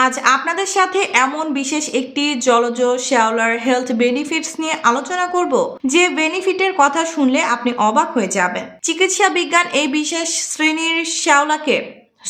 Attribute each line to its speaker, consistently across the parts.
Speaker 1: আজ আপনাদের সাথে এমন বিশেষ একটি জলজ শ্যাওলার হেলথ বেনিফিটস নিয়ে আলোচনা করব যে বেনিফিটের কথা শুনলে আপনি অবাক হয়ে যাবেন। চিকিৎসা বিজ্ঞান এই বিশেষ শ্রেণীর শ্যাওলাকে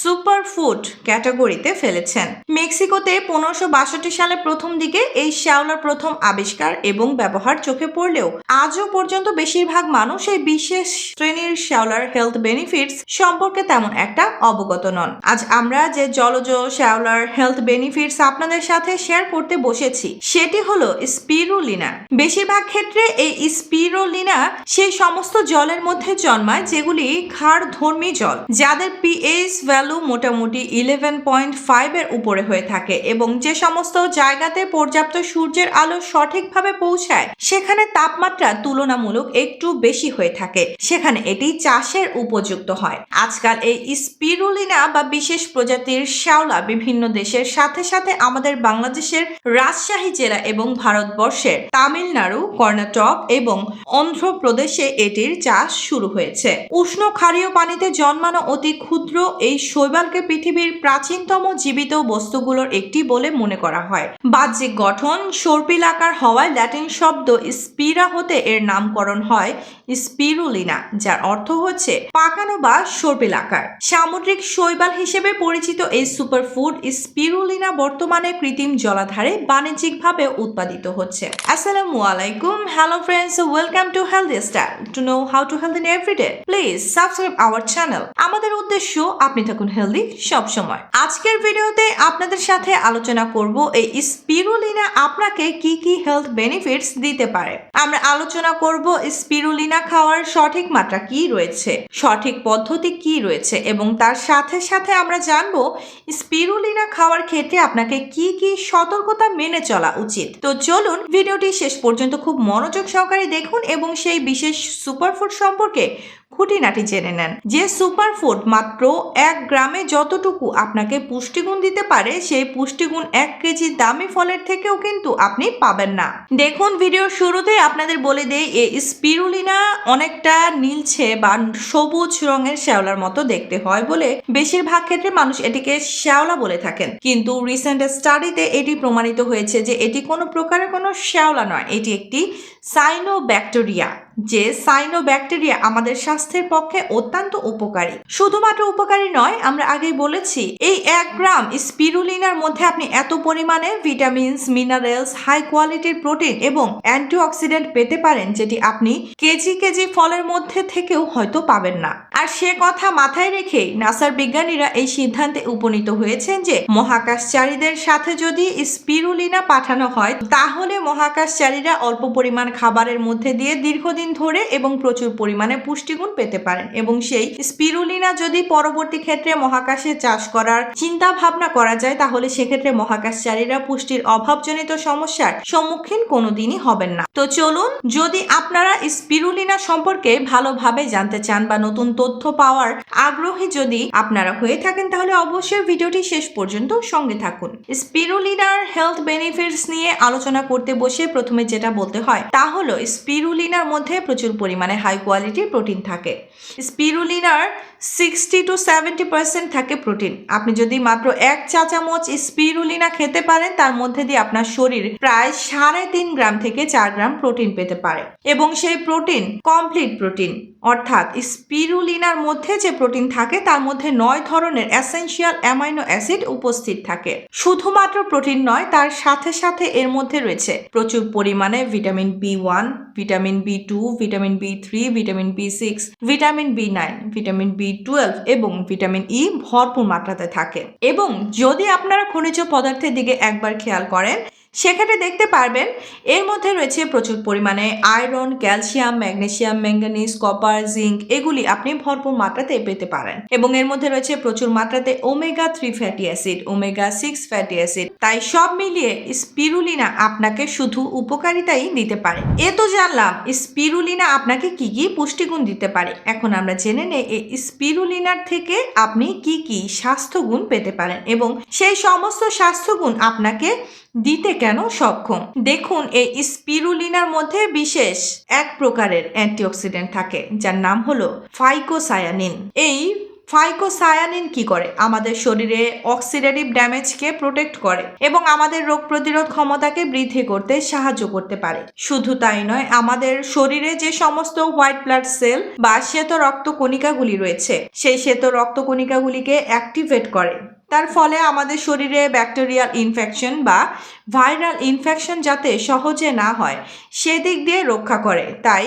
Speaker 1: সুপার ফুড ক্যাটাগরিতে ফেলেছেন। মেক্সিকোতে 1562 সালে প্রথম দিকে এই শ্যাওলার প্রথম আবিষ্কার এবং ব্যবহার চোখে পড়লেও আজও পর্যন্ত বেশিরভাগ মানুষ এই বিশেষ শ্রেণীর শ্যাওলার হেলথ বেনিফিটস সম্পর্কে তেমন একটা অবগত নন। আজ আমরা যে জলজ শ্যাওলার হেলথ বেনিফিটস আপনাদের সাথে শেয়ার করতে বসেছি সেটি হলো স্পিরুলিনা। বেশিরভাগ ক্ষেত্রে এই স্পিরুলিনা সেই সমস্ত জলের মধ্যে জন্মায় যেগুলি ক্ষারধর্মী জল, যাদের পিএইচ ভ্যালু মোটামুটি 11.5 এর উপরে হয়ে থাকে এবং যে সমস্ত জায়গাতে পর্যাপ্ত সূর্যের আলো সঠিকভাবে পৌঁছায় সেখানে তাপমাত্রা তুলনামূলক একটু বেশি হয়ে থাকে, সেখানে এটি চাষের উপযুক্ত হয়। আজকাল এই স্পিরুলিনা বা বিশেষ প্রজাতির শ্যাওলা বিভিন্ন দেশের সাথে সাথে আমাদের বাংলাদেশের রাজশাহী জেলা এবং ভারতবর্ষের তামিলনাড়ু, কর্ণাটক এবং অন্ধ্রপ্রদেশে এটির চাষ শুরু হয়েছে। উষ্ণ ক্ষারীয় পানিতে জন্মানো অতি ক্ষুদ্র এই শৈবালকে পৃথিবীর প্রাচীনতম জীবিত বস্তুগুলোর একটি বলে মনে করা হয়। বাহ্যিক গঠন সর্পিলাকার হওয়ায় ল্যাটিন শব্দ স্পিরা হতে এর নামকরণ হয় স্পিরুলিনা, যার অর্থ হচ্ছে পাকানো বা সর্পিলাকার। সামুদ্রিক শৈবাল হিসেবে পরিচিত এই সুপারফুড স্পিরুলিনা বর্তমানে কৃত্রিম জলাধারে বাণিজ্যিকভাবে উৎপাদিত হচ্ছে। আসসালামু আলাইকুম, hello friends, welcome to healthy style. To know how to healthy every day, please subscribe our channel. আমাদের উদ্দেশ্য আপনি থাকুন হেলদি সব সময়। আজকের ভিডিওতে আপনাদের সাথে আলোচনা করব এই স্পিরুলিনা আপনাকে কি কি হেলথ বেনিফিটস দিতে পারে। আমরা আলোচনা করব স্পিরুলিনা খাওয়ার সঠিক মাত্রা কি রয়েছে, সঠিক পদ্ধতি কি রয়েছে এবং তার সাথে সাথে আমরা জানবো স্পিরুলিনা খাওয়ার ক্ষেত্রে আপনাকে কি কি সতর্কতা মেনে চলা উচিত। তো চলুন ভিডিওটি শেষ পর্যন্ত খুব মনোযোগ সহকারে দেখুন এবং সেই বিশেষ সুপারফুড সম্পর্কে খুঁটিনাটি জেনে নেন। যে সুপারফুড মাত্র 1 গ্রামে যতটুকু আপনাকে পুষ্টিগুণ দিতে পারে সেই পুষ্টিগুণ 1 কেজি দামি ফলের থেকেও কিন্তু আপনি পাবেন না। দেখুন, ভিডিওর শুরুতে আপনাদের বলে দেই এই স্পিরুলিনা অনেকটা নীলছে বা সবুজ রঙের শ্যাওলার মতো দেখতে হয় বলে বেশিরভাগ ক্ষেত্রে মানুষ এটিকে শ্যাওলা বলে থাকেন, কিন্তু রিসেন্ট স্টাডিতে এটি প্রমাণিত হয়েছে যে এটি কোনো প্রকারের কোনো শ্যাওলা নয়, এটি একটি সাইনোব্যাকটেরিয়া। যে সাইনোব্যাকটেরিয়া আমাদের স্বাস্থ্যের পক্ষে অত্যন্ত উপকারী। শুধুমাত্র উপকারী নয়, আমরা আগেই বলেছি এই 1 গ্রাম স্পিরুলিনার মধ্যে আপনি এত পরিমাণে ভিটামিনস, মিনারেলস, হাই কোয়ালিটির প্রোটিন এবং অ্যান্টিঅক্সিডেন্ট পেতে পারেন যেটি আপনি কেজি কেজি ফলের মধ্যে থেকেও হয়তো পাবেন না। আর সে কথা মাথায় রেখেই নাসার বিজ্ঞানীরা এই সিদ্ধান্তে উপনীত হয়েছেন যে মহাকাশচারীদের সাথে যদি স্পিরুলিনা পাঠানো হয় তাহলে মহাকাশচারীরা অল্প পরিমাণ খাবারের মধ্যে দিয়ে দীর্ঘদিন ধরে এবং প্রচুর পরিমাণে পুষ্টিগুণ পেতে পারেন এবং সেই স্পিরুলিনা যদি পরবর্তী ক্ষেত্রে মহাকাশে চাষ করার চিন্তা ভাবনা করা যায় তাহলে সেক্ষেত্রে মহাকাশচারীরা পুষ্টির অভাবজনিত সমস্যার সম্মুখীন কোনোদিনই হবেন না। তো চলুন, যদি আপনারা স্পিরুলিনা সম্পর্কে ভালোভাবে জানতে চান বা নতুন তথ্য পাওয়ার আগ্রহী যদি আপনারা হয়ে থাকেন তাহলে অবশ্যই ভিডিওটি শেষ পর্যন্ত সঙ্গে থাকুন। স্পিরুলিনার হেলথ বেনিফিটস নিয়ে আলোচনা করতে বসে প্রথমে যেটা বলতে হয় তা হলো স্পিরুলিনার মধ্যে প্রচুর পরিমাণে হাই কোয়ালিটির প্রোটিন থাকে। স্পিরুলিনার 60 to 70% থাকে প্রোটিন। আপনি যদি মাত্র 1 চা চামচ স্পিরুলিনা খেতে পারেন তার মধ্যে দিয়ে আপনার শরীর প্রায় 3.5 গ্রাম থেকে 4 গ্রাম প্রোটিন পেতে পারে এবং সেই প্রোটিন কমপ্লিট প্রোটিন, অর্থাৎ স্পিরুলিনার মধ্যে যে প্রোটিন থাকে তার মধ্যে 9 ধরনের এসেনশিয়াল অ্যামাইনো অ্যাসিড উপস্থিত থাকে। শুধুমাত্র প্রোটিন নয়, তার সাথে সাথে এর মধ্যে রয়েছে প্রচুর পরিমাণে vitamin B1, vitamin B2, vitamin B3, vitamin B6, vitamin B9, vitamin B12 এবং ভিটামিন ই ভরপুর মাত্রাতে থাকে। এবং যদি আপনারা খনিজ পদার্থের দিকে একবার খেয়াল করেন সেক্ষেত্রে দেখতে পারবেন এর মধ্যে রয়েছে প্রচুর পরিমাণে iron, calcium, magnesium, manganese, copper, zinc, এগুলি আপনি ভরপুর মাত্রাতে পেতে পারেন এবং এর মধ্যে রয়েছে প্রচুর মাত্রাতে omega 3 fatty acid, omega 6 fatty acid. তাই সব মিলিয়ে স্পিরুলিনা আপনাকে শুধু উপকারিতাই দিতে পারে। এ তো জানলাম স্পিরুলিনা আপনাকে কি কি পুষ্টিগুণ দিতে পারে। এখন আমরা জেনে নেই এই স্পিরুলিনার থেকে আপনি কি কি স্বাস্থ্যগুণ পেতে পারেন এবং সেই সমস্ত স্বাস্থ্যগুণ আপনাকে দিতে কেন সক্ষম। দেখুন, এই স্পিরুলিনার মধ্যে বিশেষ এক প্রকারের অ্যান্টিঅক্সিডেন্ট থাকে যার নাম হলো ফাইকোসায়ানিন। এই ফাইকোসায়ানিন কি করে? আমাদের শরীরে অক্সিডেটিভ ড্যামেজকে প্রোটেক্ট করে এবং আমাদের রোগ প্রতিরোধ ক্ষমতাকে বৃদ্ধি করতে সাহায্য করতে পারে। শুধু তাই নয়, আমাদের শরীরে যে সমস্ত হোয়াইট ব্লাড সেল বা শ্বেত রক্তকণিকাগুলি রয়েছে, সেই শ্বেত রক্তকণিকাগুলিকে অ্যাক্টিভেট করে। তার ফলে আমাদের শরীরে ব্যাকটেরিয়াল ইনফেকশন বা ভাইরাল ইনফেকশন যাতে সহজে না হয় সেদিক দিয়ে রক্ষা করে। তাই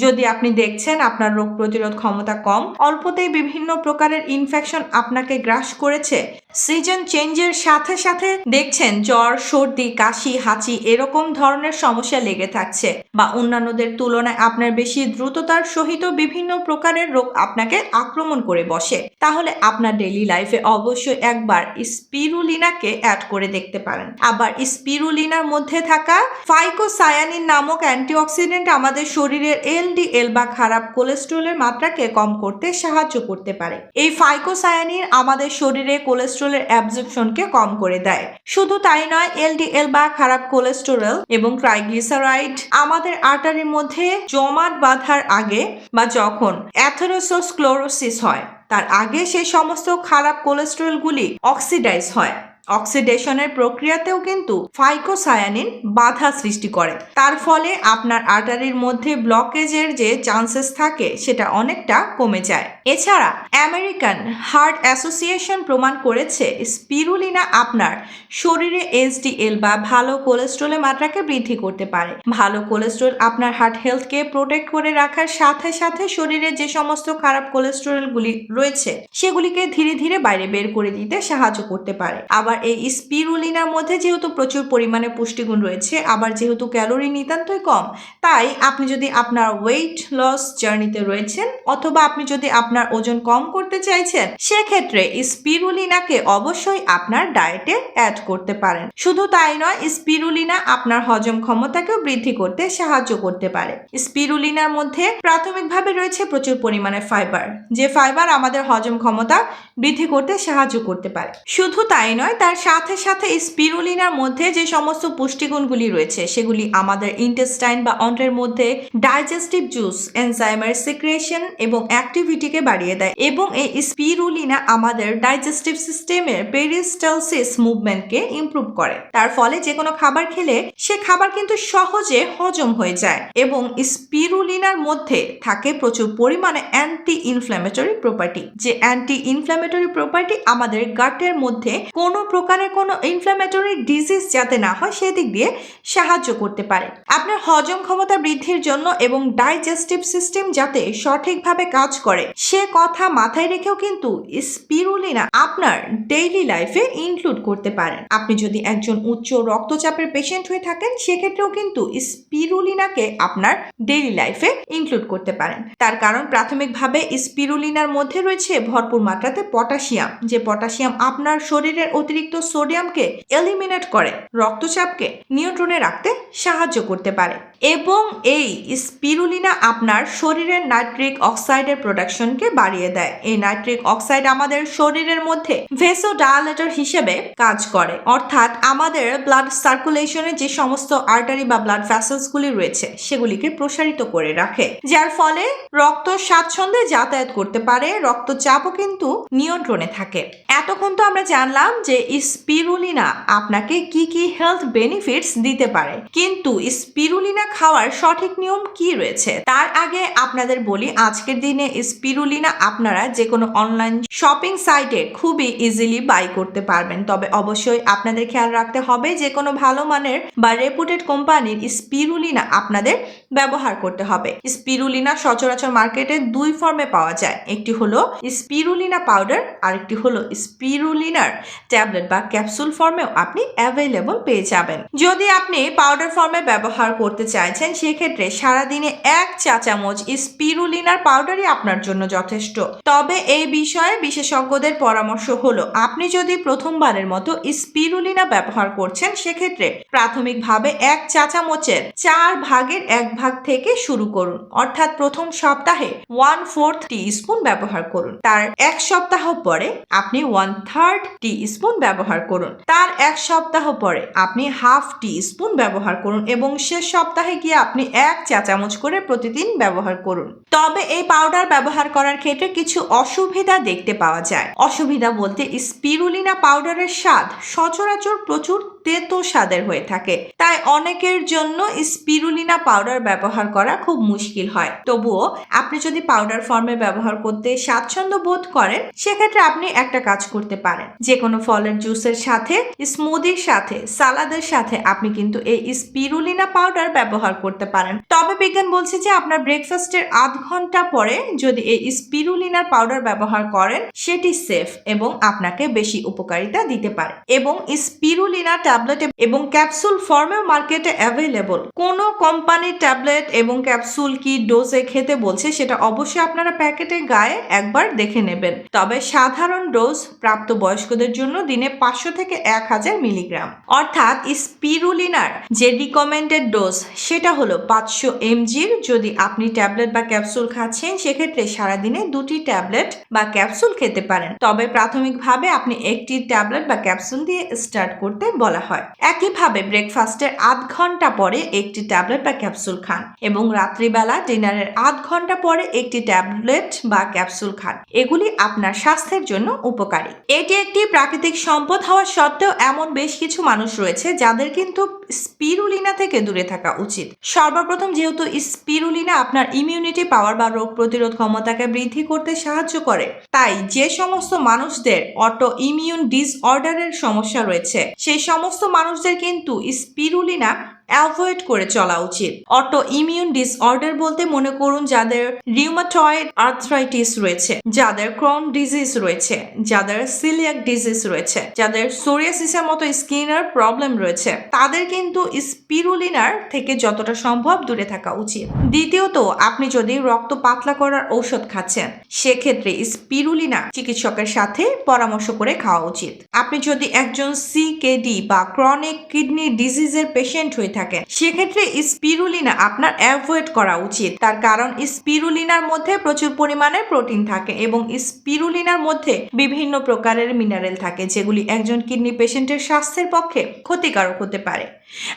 Speaker 1: যদি আপনি দেখছেন আপনার রোগ প্রতিরোধ ক্ষমতা কম, অল্পতেই বিভিন্ন প্রকারের ইনফেকশন আপনাকে গ্রাস করেছে, সিজন চেঞ্জের সাথে সাথে দেখছেন জ্বর, সর্দি, কাশি, হাঁচি এরকম ধরনের সমস্যা লেগে থাকছে, বা অন্যান্যদের তুলনায় আপনার বেশি দ্রুততার সহিত বিভিন্ন প্রকারের রোগ আপনাকে আক্রমণ করে বসে, তাহলে আপনার ডেইলি লাইফে অবশ্যই একবার স্পিরুলিনাকে অ্যাড করে দেখতে পারেন। আবার স্পিরুলিনার মধ্যে থাকা ফাইকোসায়ানিন নামক অ্যান্টিঅক্সিডেন্ট আমাদের শরীরের এলডিএল বা খারাপ কোলেস্ট্রলের মাত্রাকে কম করতে সাহায্য করতে পারে। এই ফাইকোসায়ানিন আমাদের শরীরে কোলেস্ট্রলের অ্যাবজর্পশনকে কম করে দেয়। শুধু তাই নয়, এলডিএল বা খারাপ কোলেস্টেরল এবং ট্রাইগ্লিসারাইড আমাদের আর্টারির মধ্যে জমাট বাঁধার আগে বা যখন অ্যাথেরোসক্লেরোসিস হয় তার আগে সেই সমস্ত খারাপ কোলেস্টেরলগুলি অক্সিডাইজ হয়। অক্সিডেশনের প্রক্রিয়াতেও কিন্তু ফাইকোসায়ানিন বাধা সৃষ্টি করে। তার ফলে আপনার আর্টারির মধ্যে ব্লকেজের যে চান্সেস থাকে সেটা অনেকটা কমে যায়। এছাড়া আমেরিকান হার্ট অ্যাসোসিয়েশন প্রমাণ করেছে স্পিরুলিনা আপনার শরীরে এইচডিএল বা ভালো কোলেস্ট্রলের মাত্রাকে বৃদ্ধি করতে পারে। ভালো কোলেস্ট্রল আপনার হার্ট হেলথকে প্রোটেক্ট করে রাখার সাথে সাথে শরীরে যে সমস্ত খারাপ কোলেস্ট্রলগুলি রয়েছে সেগুলিকে ধীরে ধীরে বাইরে বের করে দিতে সাহায্য করতে পারে। আবার এই স্পিরুলিনার মধ্যে যেহেতু প্রচুর পরিমাণে পুষ্টিগুণ রয়েছে, আবার যেহেতু ক্যালোরি নিতান্তই কম, তাই আপনি যদি আপনার ওয়েট লস জার্নিতে রয়েছেন অথবা আপনি যদি আপনার ওজন কম করতে চাইছেন, সেক্ষেত্রে স্পিরুলিনাকে অবশ্যই আপনার ডায়েটে অ্যাড করতে পারেন। শুধু তাই নয়, স্পিরুলিনা আপনার হজম ক্ষমতাকেও বৃদ্ধি করতে সাহায্য করতে পারে। স্পিরুলিনার মধ্যে প্রাথমিকভাবে রয়েছে প্রচুর পরিমাণে ফাইবার, যে ফাইবার আমাদের হজম ক্ষমতা বৃদ্ধি করতে সাহায্য করতে পারে। শুধু তাই নয়, তার সাথে সাথে স্পিরুলিনার মধ্যে যে সমস্ত পুষ্টিগুণগুলি রয়েছে সেগুলি আমাদের ইন্টেস্টাইন বা অন্ত্রের মধ্যে ডাইজেস্টিভ জুস, এনজাইমের সিক্রেশন এবং অ্যাক্টিভিটিকে বাড়িয়ে দেয় এবং এই স্পিরুলিনা আমাদের ডাইজেস্টিভ সিস্টেমের পেরিস্টালসিস মুভমেন্টকে ইমপ্রুভ করে। তার ফলে যে কোনো খাবার খেলে সে খাবার কিন্তু সহজে হজম হয়ে যায় এবং স্পিরুলিনার মধ্যে থাকে প্রচুর পরিমাণে অ্যান্টি ইনফ্ল্যামেটরি প্রপার্টি, যে অ্যান্টি ইনফ্ল্যামেটরি প্রপার্টি আমাদের গাটের মধ্যে কোনো প্রকারের কোনো ইনফ্ল্যামেটরি ডিজিজ যাতে না হয় সেদিক দিয়ে সাহায্য করতে পারে। আপনার হজম ক্ষমতা বৃদ্ধির জন্য এবং ডাইজেস্টিভ সিস্টেম যাতে সঠিকভাবে কাজ করে সে কথা মাথায় রেখেও কিন্তু স্পিরুলিনা আপনার ডেইলি লাইফে ইনক্লুড করতে পারেন। আপনি যদি একজন উচ্চ রক্তচাপের পেশেন্ট হয়ে থাকেন, সেক্ষেত্রেও কিন্তু স্পিরুলিনাকে আপনার ডেইলি লাইফে ইনক্লুড করতে পারেন। তার কারণ প্রাথমিকভাবে স্পিরুলিনার মধ্যে রয়েছে ভরপুর মাত্রাতে পটাশিয়াম, যে পটাশিয়াম আপনার শরীরের অতিরিক্ত সোডিয়ামকে এলিমিনেট করে রক্তচাপকে নিয়ন্ত্রণে রাখতে সাহায্য করতে পারে। এবং এই স্পিরুলিনা আপনার শরীরের নাইট্রিক অক্সাইডের প্রোডাকশনকে বাড়িয়ে দেয়। এই নাইট্রিক অক্সাইড আমাদের শরীরের মধ্যে ভেসোডাইলেটর হিসেবে কাজ করে, অর্থাৎ আমাদের ব্লাড সার্কুলেশনে যে সমস্ত আর্টারি বা ব্লাড ভেসেলসগুলি রয়েছে সেগুলিকে প্রসারিত করে রাখে, যার ফলে রক্ত স্বাচ্ছন্দ্যে যাতায়াত করতে পারে, রক্তচাপও কিন্তু নিয়ন্ত্রণে থাকে। এতক্ষণ তো আমরা জানলাম যে স্পিরুলিনা আপনাকে কি কি হেলথ বেনিফিটস দিতে পারে, কিন্তু স্পিরুলিনা খাওয়ার সঠিক নিয়ম কি রয়েছে তার আগে আপনাদের বলি, আজকের দিনে স্পিরুলিনা আপনারা যে কোনো অনলাইন শপিং সাইটে খুবই ইজিলি বাই করতে পারবেন। তবে অবশ্যই আপনাদের খেয়াল রাখতে হবে যে কোনো ভালো মানের বা রেপুটেড কোম্পানির স্পিরুলিনা আপনাদের ব্যবহার করতে হবে। স্পিরুলিনা সচরাচর মার্কেটে দুই ফর্মে পাওয়া যায়, একটি হলো স্পিরুলিনা পাউডার, আরেকটি হলো স্পিরুলিনার ট্যাবলেট বা ক্যাপসুল ফর্মেও আপনি অ্যাভেলেবল পেয়ে যাবেন। যদি আপনি পাউডার ফর্মে ব্যবহার করতে চাইছেন, সেক্ষেত্রে সারাদিনে 1 চা চামচ স্পিরুলিনার পাউডারই আপনার জন্য যথেষ্ট। তবে এই বিষয়ে বিশেষজ্ঞদের পরামর্শ হলো, আপনি যদি প্রথমবারের মতো স্পিরুলিনা ব্যবহার করছেন, সেক্ষেত্রে প্রাথমিকভাবে 1 চা চামচের 4 ভাগের 1 ভাগ থেকে শুরু করুন, অর্থাৎ প্রথম সপ্তাহে 1/4 টিস্পুন ব্যবহার করুন। তার 1 সপ্তাহ পরে আপনি 1/3 টিস্পুন ব্যবহার করুন। তার 1 সপ্তাহ পরে আপনি 1/2 টিস্পুন ব্যবহার করুন এবং শেষ সপ্তাহে সপ্তাহে গিয়ে আপনি 1 চা চামচ করে প্রতিদিন ব্যবহার করুন। তবে এই পাউডার ব্যবহার করার ক্ষেত্রে কিছু অসুবিধা দেখতে পাওয়া যায়। অসুবিধা বলতে স্পিরুলিনা পাউডারের স্বাদ সচরাচর প্রচুর তেতো স্বাদের হয়ে থাকে, তাই অনেকের জন্য স্পিরুলিনা পাউডার ব্যবহার করা খুব মুশকিল হয়। তবুও আপনি যদি পাউডার ফর্মে ব্যবহার করতে স্বাচ্ছন্দ্য বোধ করেন, সেক্ষেত্রে আপনি একটা কাজ করতে পারেন। যে কোনো ফলের জুসের সাথে, স্মুদির সাথে, সালাদের সাথে আপনি কিন্তু এই স্পিরুলিনা পাউডার ব্যবহার করতে পারেন। তবে বিজ্ঞান বলছে যে আপনার ব্রেকফাস্টের আধ ঘন্টা পরে যদি এই স্পিরুলিনার পাউডার ব্যবহার করেন, সেটি সেফ এবং আপনাকে বেশি উপকারিতা দিতে পারে। এবং স্পিরুলিনা ট্যাবলেট এবং ক্যাপসুল ফর্মেও মার্কেটে অ্যাভেলেবল। কোন কোম্পানির ট্যাবলেট এবং ক্যাপসুল কি ডোজে খেতে বলছে সেটা অবশ্যই আপনারা প্যাকেটের গায়ে একবার দেখে নেবেন। তবে সাধারণ ডোজ প্রাপ্ত বয়স্কদের জন্য দিনে 500 থেকে 1000 মিলিগ্রাম, অর্থাৎ স্পিরুলিনার যে রিকমেন্ডেড ডোজ সেটা হলো 500 mg। যদি আপনি ট্যাবলেট বা ক্যাপসুল খাচ্ছেন, সেক্ষেত্রে সারাদিনে 2টি ট্যাবলেট বা ক্যাপসুল খেতে পারেন। তবে প্রাথমিকভাবে আপনি একটি ট্যাবলেট বা ক্যাপসুল দিয়ে স্টার্ট করতে বলা হয়। একইভাবে ব্রেকফাস্টের আধ ঘন্টা পরে একটি ট্যাবলেট বা ক্যাপসুল খান এবং রাত্রিবেলা ডিনারের আধ ঘন্টা পরে একটি ট্যাবলেট বা ক্যাপসুল খান। এগুলি আপনার স্বাস্থ্যের জন্য উপকারী। এটি একটি প্রাকৃতিক সম্পদ হওয়া সত্ত্বেও এমন বেশ কিছু মানুষ রয়েছে যাদের কিন্তু স্পিরুলিনা থেকে দূরে থাকা উচিত। সর্বপ্রথম, যেহেতু স্পিরুলিনা আপনার ইমিউনিটি পাওয়ার বা রোগ প্রতিরোধ ক্ষমতাকে বৃদ্ধি করতে সাহায্য করে, তাই যে সমস্ত মানুষদের অটো ইমিউন ডিসঅর্ডারের সমস্যা রয়েছে, সেই সমস্ত মানুষদের কিন্তু স্পিরুলিনা অ্যাভয়েড করে চলা উচিত। অটো ইমিউন ডিসঅর্ডার বলতে মনে করুন যাদের রিউমাটয়েড আর্থ্রাইটিস রয়েছে, যাদের ক্রন ডিজিজ রয়েছে, যাদের সিলিয়াক ডিজিজ রয়েছে, যাদের সোরিয়াসিসের মতো স্কিনের প্রবলেম রয়েছে, তাদের কিন্তু স্পিরুলিনার থেকে যতটা সম্ভব দূরে থাকা উচিত। দ্বিতীয়ত, আপনি যদি রক্ত পাতলা করার ঔষধ খাচ্ছেন, সেক্ষেত্রে স্পিরুলিনা চিকিৎসকের সাথে পরামর্শ করে খাওয়া উচিত। আপনি যদি একজন সিকেডি বা ক্রনিক কিডনি ডিজিজের পেশেন্ট হয়ে থাকেন, সেক্ষেত্রে স্পিরুলিনা আপনার অ্যাভয়েড করা উচিত। তার কারণ স্পিরুলিনার মধ্যে প্রচুর পরিমাণে প্রোটিন থাকে এবং স্পিরুলিনার মধ্যে বিভিন্ন প্রকারের মিনারেল থাকে, যেগুলি একজন কিডনি পেশেন্টের স্বাস্থ্যের পক্ষে ক্ষতিকারক হতে পারে।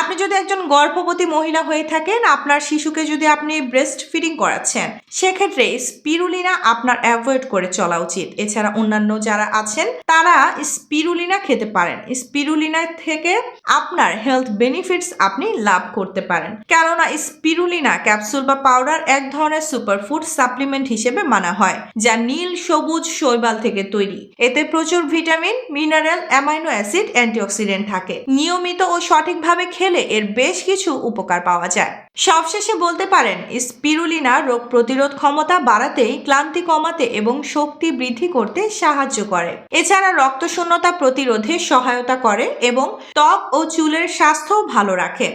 Speaker 1: আপনি যদি একজন গর্ভবতী মহিলা হয়ে থাকেন, আপনার শিশুকে যদি আপনি ব্রেস্ট ফিডিং করাচ্ছেন, সেক্ষেত্রে স্পিরুলিনা আপনার অ্যাভয়েড করে চলা উচিত। এছাড়া অন্যান্য যারা আছেন তারা স্পিরুলিনা খেতে পারেন। স্পিরুলিনা থেকে আপনার হেলথ বেনিফিটস আপনি লাভ করতে পারেন, কেননা স্পিরুলিনা ক্যাপসুল বা পাউডার এক ধরনের সুপারফুড সাপ্লিমেন্ট হিসেবে মানা হয়, যা নীল সবুজ শৈবাল থেকে তৈরি। এতে প্রচুর vitamin, mineral, amino acid, antioxidant থাকে। নিয়মিত ও সঠিকভাবে খেলে এর বেশ কিছু উপকার পাওয়া যায়। সবশেষে বলতে পারেন, স্পিরুলিনা রোগ প্রতিরোধ ক্ষমতা বাড়াতে, ক্লান্তি কমাতে এবং শক্তি বৃদ্ধি করতে সাহায্য করে। এছাড়া রক্তশূন্যতা প্রতিরোধে সহায়তা করে এবং ত্বক ও চুলের স্বাস্থ্যও ভালো রাখে।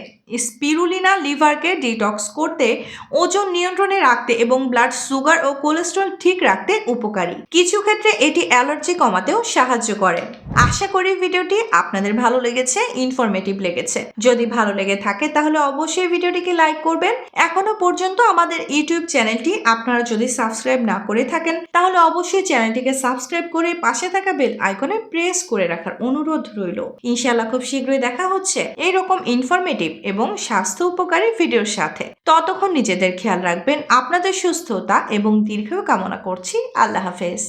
Speaker 1: স্পিরুলিনা লিভারকে ডিটক্স করতে, ওজন নিয়ন্ত্রণে রাখতে এবং ব্লাড সুগার ও কোলেস্ট্রল ঠিক রাখতে উপকারী। কিছু ক্ষেত্রে এটি অ্যালার্জি কমাতেও সাহায্য করে। আশা করি ভিডিওটি আপনাদের ভালো লেগেছে, ইনফরমেটিভ লেগেছে। যদি ভালো লেগে থাকে তাহলে অবশ্যই ভিডিওটিকে লাইক করবেন। এখনো পর্যন্ত আমাদের ইউটিউব চ্যানেলটি আপনারা যদি সাবস্ক্রাইব না করে থাকেন, তাহলে অবশ্যই চ্যানেলটিকে সাবস্ক্রাইব করে পাশে থাকা বেল আইকনে প্রেস করে রাখার অনুরোধ রইল। ইনশাআল্লাহ খুব শীঘ্রই দেখা হচ্ছে এইরকম ইনফরমেটিভ এবং স্বাস্থ্য উপকারী ভিডিওর সাথে। ততক্ষণ নিজেদের খেয়াল রাখবেন। আপনাদের সুস্থতা এবং দীর্ঘায়ু কামনা করছি। আল্লাহ হাফেজ।